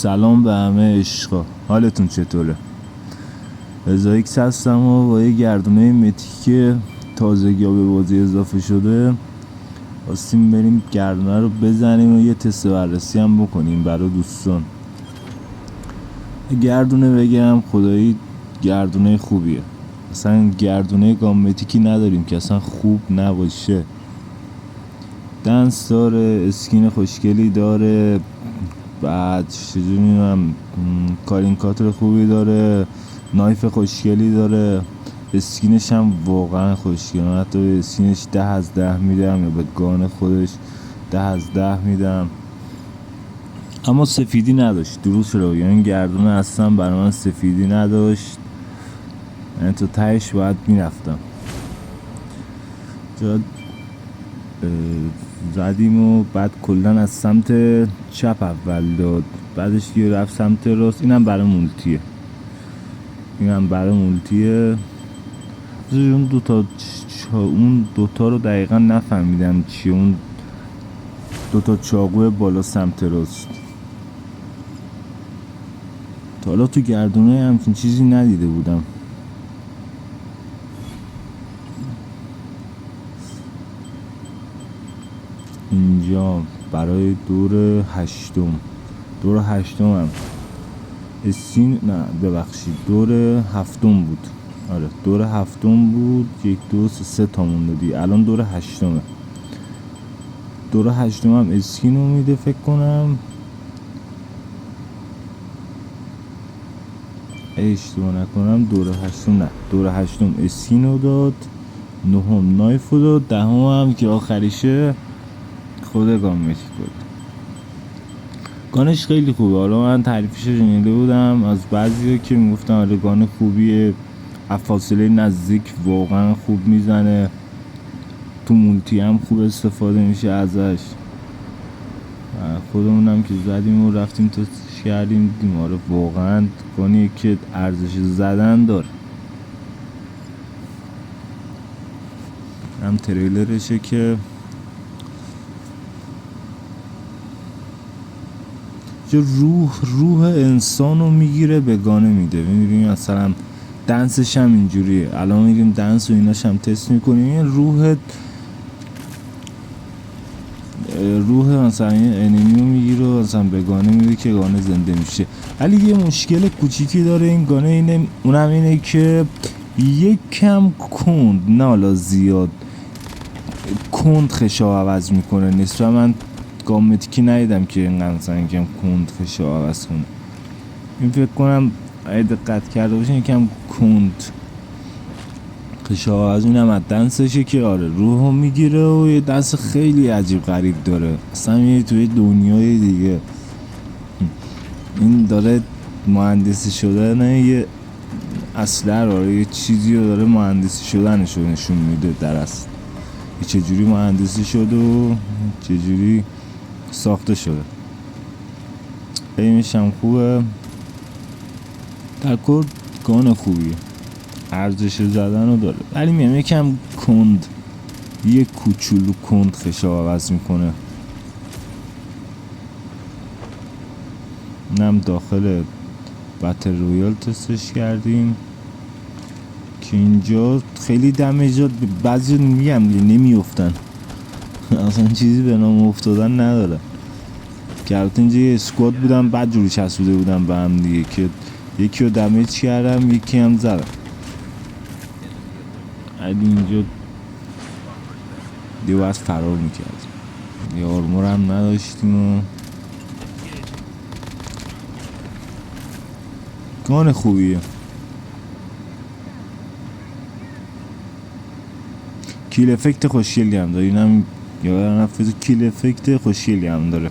سلام به همه عشقا، حالتون چطوره؟ رضایکس هستم و با یه گردونه متیک تازگی به بازی اضافه شده خواستیم بریم گردونه رو بزنیم و یه تست بررسی هم بکنیم برای دوستان. گردونه بگم خدایی گردونه خوبیه، اصلا گردونه گام متیکی نداریم که اصلا خوب نباشه. دنس داره، اسکین خوشگلی داره، بعد چجوری میگم کارینکاتر خوبی داره، نایف خوشگلی داره، اسکینش هم واقعا خوشگله. حتی به اسکینش 10 از 10 میدم یا به گان خودش 10 از 10 میدم. اما سفیدی نداشت، درست رو یعنی گردونه اصلا برای من سفیدی نداشت، یعنی تو تهش باید میرفتم. جا زدیم و بعد کلن از سمت چپ اول داد، بعدش یه رفت سمت راست. اینم برای مولتیه. اون دوتا رو دقیقا نفهمیدم چیه، اون دوتا چاقوی بالا سمت راست. تا حالا تو گردونه همچین چیزی ندیده بودم. اینجا برای دور هشتم هم اسین، نه ببخشید دور هفتم بود. آره دور هفتم بود، 1 2 3 تامون دادی. الان دور هشتمه. دور هشتم هم اسکینو میده فکر کنم، اشتباه نکنم. دور هشتم اسکینو داد، نهم نایفو داد، دهم هم که آخریشه خود گام متیک بود. گانش خیلی خوبه. حالا من تعریفش رو شنیده بودم از بعضیا که میگفتن آره گان خوبیه، از فاصله نزدیک واقعا خوب میزنه، تو مولتی هم خوب استفاده میشه ازش. خودمونم که زدیم و رفتیم تستش کردیم دیدیم آره واقعا گانیه که ارزش زدن داره. هم تریلرشه که روح انسان رو میگیره به گانه میده. میبینیم مثلا دنسش هم اینجوریه، الان میریم دنس و ایناش هم تست میکنیم. این روح مثلا این انیمی رو میگیره و مثلا به گانه میده که گانه زنده میشه. ولی یه مشکل کوچیکی داره این گانه، اینه اونم اینه که یک کم کند، نه حالا زیاد کند خشا عوض میکنه. نسبت من گام متیکی ندیدم که اینقدر مثلا یکم کند خشا عوض کنه. این فکر کنم اگه دقت کرده باشین یکم کند خشا عوض. اینم از دنسشه که آره روحو میگیره و یه دنس خیلی عجیب غریب داره، اصلا یه توی دنیای دیگه. این داره مهندسی شده، نه یه اصلا آره یه چیزی رو داره مهندسی شدنشو نشون میده در اصل، چجوری مهندسی شده و چجوری ساخته شده. ایمش هم خوبه، در کل گان خوبیه، ارزش زدن رو داره. ولی میام یکم کند، یه کوچولو کند خشا عوض میکنه. اینم داخل بتل رویال تستش کردیم که اینجا خیلی دمیجات بعضی میگم نمیافتن اصلا چیزی به نام افتادن نداره. که البته اینجا یه اسکواد بودم بعد جوری چسبیده بودم به هم دیگه که یکی رو دمیج کردم یکی هم زدم. اینجا دیگه باید فرار میکردیم، یه آرمور هم نداشتیم و گان خوبیه. کیل افکت خوشگلی هم داره، اینم یادم رفت کیل افکت خوشگلی هم داره.